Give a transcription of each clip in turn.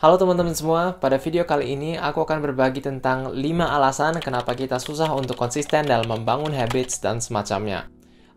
Halo teman-teman semua, pada video kali ini aku akan berbagi tentang 5 alasan kenapa kita susah untuk konsisten dalam membangun habits dan semacamnya.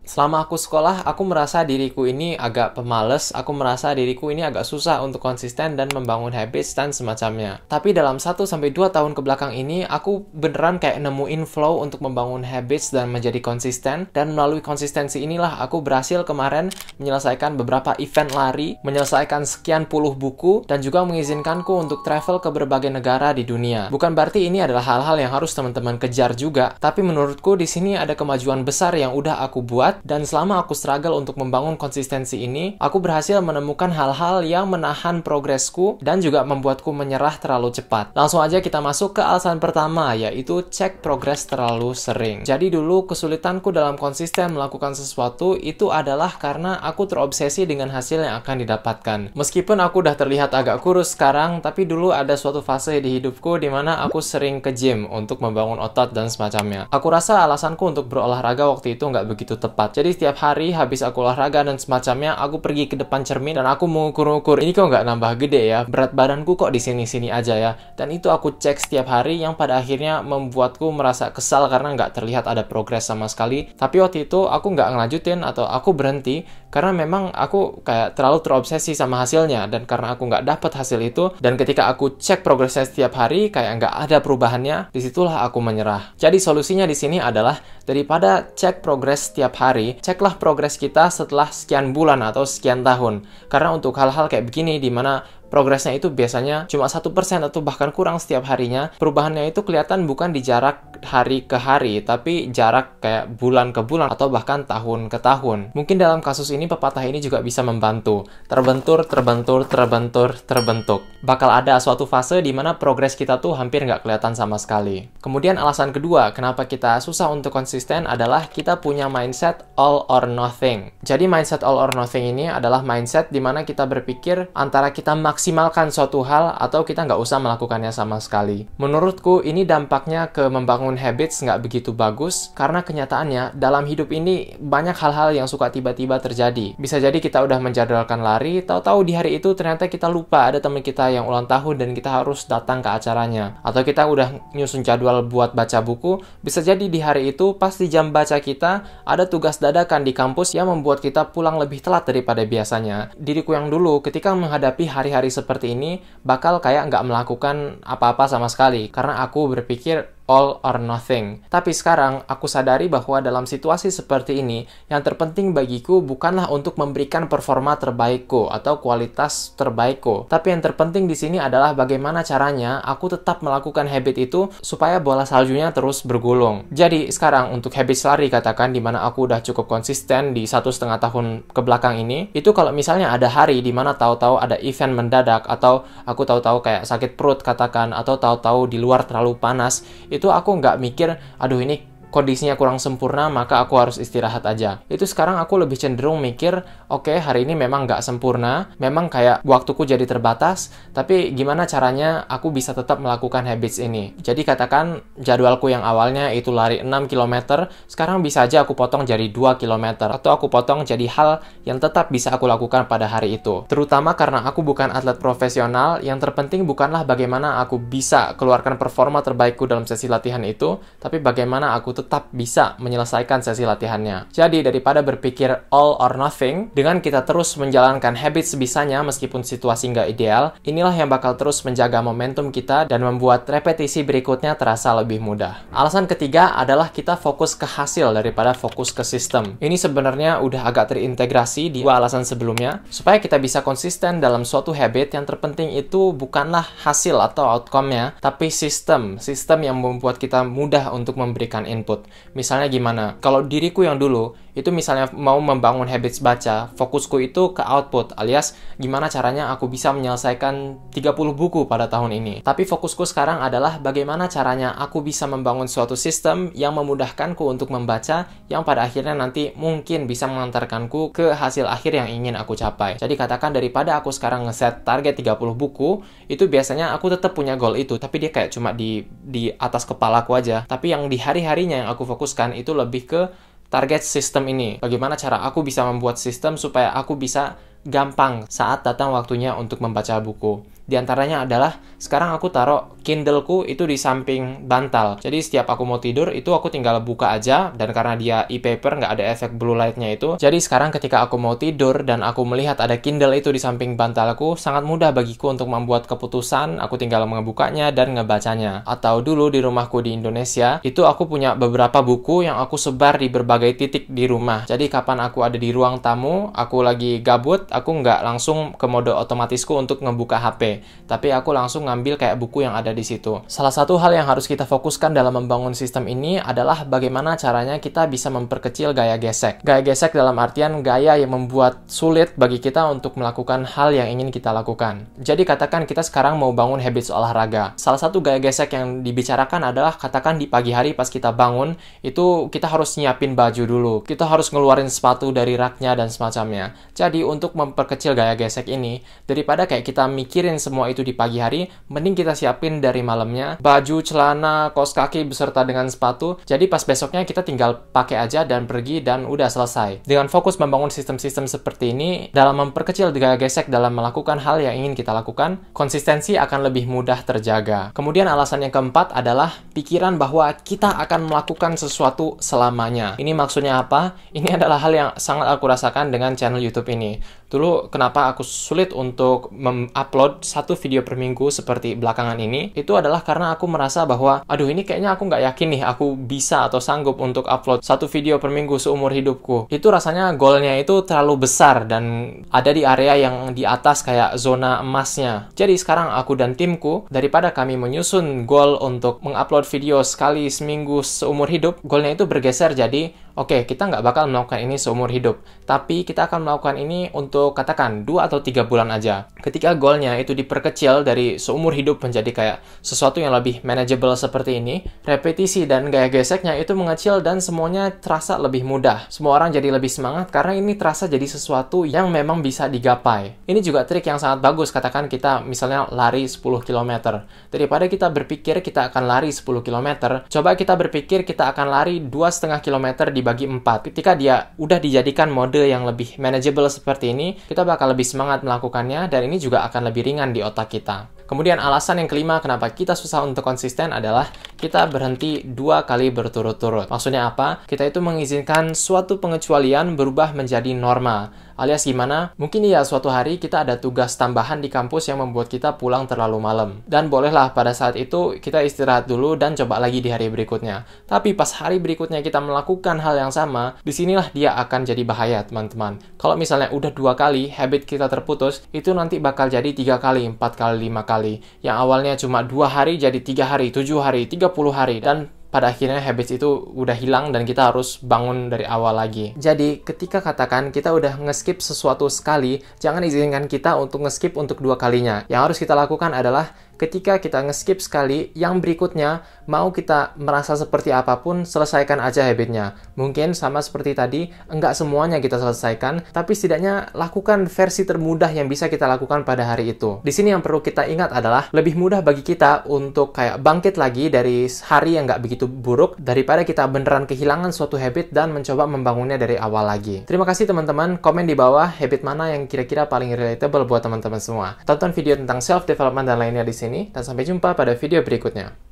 Selama aku sekolah, aku merasa diriku ini agak pemalas, aku merasa diriku ini agak susah untuk konsisten dan membangun habits dan semacamnya. Tapi dalam 1-2 tahun ke belakang ini, aku beneran kayak nemuin flow untuk membangun habits dan menjadi konsisten. Dan melalui konsistensi inilah aku berhasil kemarin menyelesaikan beberapa event lari, menyelesaikan sekian puluh buku, dan juga mengizinkanku untuk travel ke berbagai negara di dunia. Bukan berarti ini adalah hal-hal yang harus teman-teman kejar juga, tapi menurutku di sini ada kemajuan besar yang udah aku buat. Dan selama aku struggle untuk membangun konsistensi ini, aku berhasil menemukan hal-hal yang menahan progresku dan juga membuatku menyerah terlalu cepat. Langsung aja kita masuk ke alasan pertama, yaitu cek progres terlalu sering. Jadi dulu kesulitanku dalam konsisten melakukan sesuatu itu adalah karena aku terobsesi dengan hasil yang akan didapatkan. Meskipun aku udah terlihat agak kurus sekarang, tapi dulu ada suatu fase di hidupku di mana aku sering ke gym untuk membangun otot dan semacamnya. Aku rasa alasanku untuk berolahraga waktu itu nggak begitu tepat. Jadi setiap hari habis aku olahraga dan semacamnya, aku pergi ke depan cermin dan aku mengukur-ukur, ini kok nggak nambah gede ya, berat badanku kok di sini-sini aja ya. Dan itu aku cek setiap hari yang pada akhirnya membuatku merasa kesal karena nggak terlihat ada progres sama sekali. Tapi waktu itu aku nggak ngelanjutin atau aku berhenti karena memang aku kayak terlalu terobsesi sama hasilnya, dan karena aku nggak dapet hasil itu, dan ketika aku cek progresnya setiap hari kayak nggak ada perubahannya, disitulah aku menyerah. Jadi solusinya di sini adalah daripada cek progres setiap hari, ceklah progres kita setelah sekian bulan atau sekian tahun. Karena untuk hal-hal kayak begini di mana progresnya itu biasanya cuma 1% atau bahkan kurang setiap harinya, perubahannya itu kelihatan bukan di jarak hari ke hari, tapi jarak kayak bulan ke bulan atau bahkan tahun ke tahun. Mungkin dalam kasus ini pepatah ini juga bisa membantu. Terbentur, terbentur, terbentur, terbentuk. Bakal ada suatu fase di mana progres kita tuh hampir nggak kelihatan sama sekali. Kemudian alasan kedua, kenapa kita susah untuk konsisten adalah kita punya mindset all or nothing. Jadi mindset all or nothing ini adalah mindset di mana kita berpikir antara kita maksimalkan suatu hal atau kita nggak usah melakukannya sama sekali. Menurutku ini dampaknya ke membangun habits nggak begitu bagus, karena kenyataannya dalam hidup ini banyak hal-hal yang suka tiba-tiba terjadi. Bisa jadi kita udah menjadwalkan lari, tahu-tahu di hari itu ternyata kita lupa ada teman kita yang ulang tahun dan kita harus datang ke acaranya. Atau kita udah nyusun jadwal buat baca buku, bisa jadi di hari itu pas di jam baca kita ada tugas dadakan di kampus yang membuat kita pulang lebih telat daripada biasanya. Diriku yang dulu ketika menghadapi hari-hari seperti ini bakal kayak nggak melakukan apa-apa sama sekali karena aku berpikir all or nothing. Tapi sekarang aku sadari bahwa dalam situasi seperti ini yang terpenting bagiku bukanlah untuk memberikan performa terbaikku atau kualitas terbaikku, tapi yang terpenting di sini adalah bagaimana caranya aku tetap melakukan habit itu supaya bola saljunya terus bergulung. Jadi sekarang untuk habit lari katakan di mana aku udah cukup konsisten di 1,5 tahun ke belakang ini, itu kalau misalnya ada hari di mana tahu-tahu ada event mendadak atau aku tahu-tahu kayak sakit perut katakan atau tahu-tahu di luar terlalu panas, itu aku nggak mikir, aduh ini kondisinya kurang sempurna, maka aku harus istirahat aja. Itu sekarang aku lebih cenderung mikir, oke, hari ini memang nggak sempurna, memang kayak waktuku jadi terbatas, tapi gimana caranya aku bisa tetap melakukan habits ini. Jadi katakan jadwalku yang awalnya itu lari 6 km, sekarang bisa aja aku potong jadi 2 km, atau aku potong jadi hal yang tetap bisa aku lakukan pada hari itu. Terutama karena aku bukan atlet profesional, yang terpenting bukanlah bagaimana aku bisa keluarkan performa terbaikku dalam sesi latihan itu, tapi bagaimana aku tetap bisa menyelesaikan sesi latihannya. Jadi daripada berpikir all or nothing, dengan kita terus menjalankan habit sebisanya meskipun situasi nggak ideal, inilah yang bakal terus menjaga momentum kita dan membuat repetisi berikutnya terasa lebih mudah. Alasan ketiga adalah kita fokus ke hasil daripada fokus ke sistem. Ini sebenarnya udah agak terintegrasi di dua alasan sebelumnya. Supaya kita bisa konsisten dalam suatu habit, yang terpenting itu bukanlah hasil atau outcome-nya, tapi sistem yang membuat kita mudah untuk memberikan input. Misalnya gimana? Kalau diriku yang dulu, itu misalnya mau membangun habits baca, fokusku itu ke output, alias gimana caranya aku bisa menyelesaikan 30 buku pada tahun ini. Tapi fokusku sekarang adalah bagaimana caranya aku bisa membangun suatu sistem yang memudahkanku untuk membaca, yang pada akhirnya nanti mungkin bisa mengantarkanku ke hasil akhir yang ingin aku capai. Jadi katakan daripada aku sekarang ngeset target 30 buku, itu biasanya aku tetap punya goal itu, tapi dia kayak cuma di atas kepalaku aja. Tapi yang di hari-harinya yang aku fokuskan itu lebih ke target sistem ini. Bagaimana cara aku bisa membuat sistem supaya aku bisa gampang saat datang waktunya untuk membaca buku. Di antaranya adalah, sekarang aku taruh Kindle-ku itu di samping bantal. Jadi setiap aku mau tidur, itu aku tinggal buka aja, dan karena dia e-paper, nggak ada efek blue light-nya itu. Jadi sekarang ketika aku mau tidur, dan aku melihat ada Kindle itu di samping bantalku, sangat mudah bagiku untuk membuat keputusan, aku tinggal ngebukanya dan ngebacanya. Atau dulu di rumahku di Indonesia, itu aku punya beberapa buku yang aku sebar di berbagai titik di rumah. Jadi kapan aku ada di ruang tamu, aku lagi gabut, aku nggak langsung ke mode otomatisku untuk ngebuka HP. Tapi aku langsung ngambil kayak buku yang ada di situ. Salah satu hal yang harus kita fokuskan dalam membangun sistem ini adalah bagaimana caranya kita bisa memperkecil gaya gesek. Gaya gesek dalam artian gaya yang membuat sulit bagi kita untuk melakukan hal yang ingin kita lakukan. Jadi katakan kita sekarang mau bangun habits olahraga. Salah satu gaya gesek yang dibicarakan adalah katakan di pagi hari pas kita bangun, itu kita harus nyiapin baju dulu. Kita harus ngeluarin sepatu dari raknya dan semacamnya. Jadi untuk memperkecil gaya gesek ini, daripada kayak kita mikirin semua itu di pagi hari, mending kita siapin dari malamnya, baju, celana, kaos kaki beserta dengan sepatu. Jadi pas besoknya kita tinggal pakai aja dan pergi dan udah selesai. Dengan fokus membangun sistem-sistem seperti ini, dalam memperkecil gaya gesek dalam melakukan hal yang ingin kita lakukan, konsistensi akan lebih mudah terjaga. Kemudian alasan yang keempat adalah pikiran bahwa kita akan melakukan sesuatu selamanya. Ini maksudnya apa? Ini adalah hal yang sangat aku rasakan dengan channel YouTube ini. Dulu kenapa aku sulit untuk mengupload satu video per minggu seperti belakangan ini, itu adalah karena aku merasa bahwa, aduh ini kayaknya aku nggak yakin nih aku bisa atau sanggup untuk upload satu video per minggu seumur hidupku. Itu rasanya goalnya itu terlalu besar dan ada di area yang di atas kayak zona emasnya. Jadi sekarang aku dan timku, daripada kami menyusun goal untuk mengupload video sekali seminggu seumur hidup, goalnya itu bergeser jadi, oke, kita nggak bakal melakukan ini seumur hidup, tapi kita akan melakukan ini untuk katakan 2 atau 3 bulan aja. Ketika goalnya itu diperkecil dari seumur hidup menjadi kayak sesuatu yang lebih manageable seperti ini, repetisi dan gaya geseknya itu mengecil dan semuanya terasa lebih mudah. Semua orang jadi lebih semangat karena ini terasa jadi sesuatu yang memang bisa digapai. Ini juga trik yang sangat bagus, katakan kita misalnya lari 10 km. Daripada kita berpikir kita akan lari 10 km, coba kita berpikir kita akan lari 2,5 km dibagi 4. Ketika dia udah dijadikan mode yang lebih manageable seperti ini, kita bakal lebih semangat melakukannya dan ini juga akan lebih ringan di otak kita. Kemudian alasan yang kelima kenapa kita susah untuk konsisten adalah kita berhenti 2 kali berturut-turut. Maksudnya apa? Kita itu mengizinkan suatu pengecualian berubah menjadi norma. Alias gimana? Mungkin ya suatu hari kita ada tugas tambahan di kampus yang membuat kita pulang terlalu malam. Dan bolehlah pada saat itu kita istirahat dulu dan coba lagi di hari berikutnya. Tapi pas hari berikutnya kita melakukan hal yang sama, disinilah dia akan jadi bahaya teman-teman. Kalau misalnya udah 2 kali habit kita terputus, itu nanti bakal jadi 3 kali, 4 kali, 5 kali. Yang awalnya cuma 2 hari jadi 3 hari, 7 hari, 30 hari. Dan pada akhirnya habits itu udah hilang dan kita harus bangun dari awal lagi. Jadi ketika katakan kita udah nge-skip sesuatu sekali, jangan izinkan kita untuk nge-skip untuk 2 kalinya. Yang harus kita lakukan adalah ketika kita nge-skip sekali, yang berikutnya mau kita merasa seperti apapun, selesaikan aja habitnya. Mungkin sama seperti tadi, enggak semuanya kita selesaikan, tapi setidaknya lakukan versi termudah yang bisa kita lakukan pada hari itu. Di sini yang perlu kita ingat adalah lebih mudah bagi kita untuk kayak bangkit lagi dari hari yang nggak begitu buruk daripada kita beneran kehilangan suatu habit dan mencoba membangunnya dari awal lagi. Terima kasih teman-teman, komen di bawah habit mana yang kira-kira paling relatable buat teman-teman semua. Tonton video tentang self-development dan lainnya di sini, dan sampai jumpa pada video berikutnya.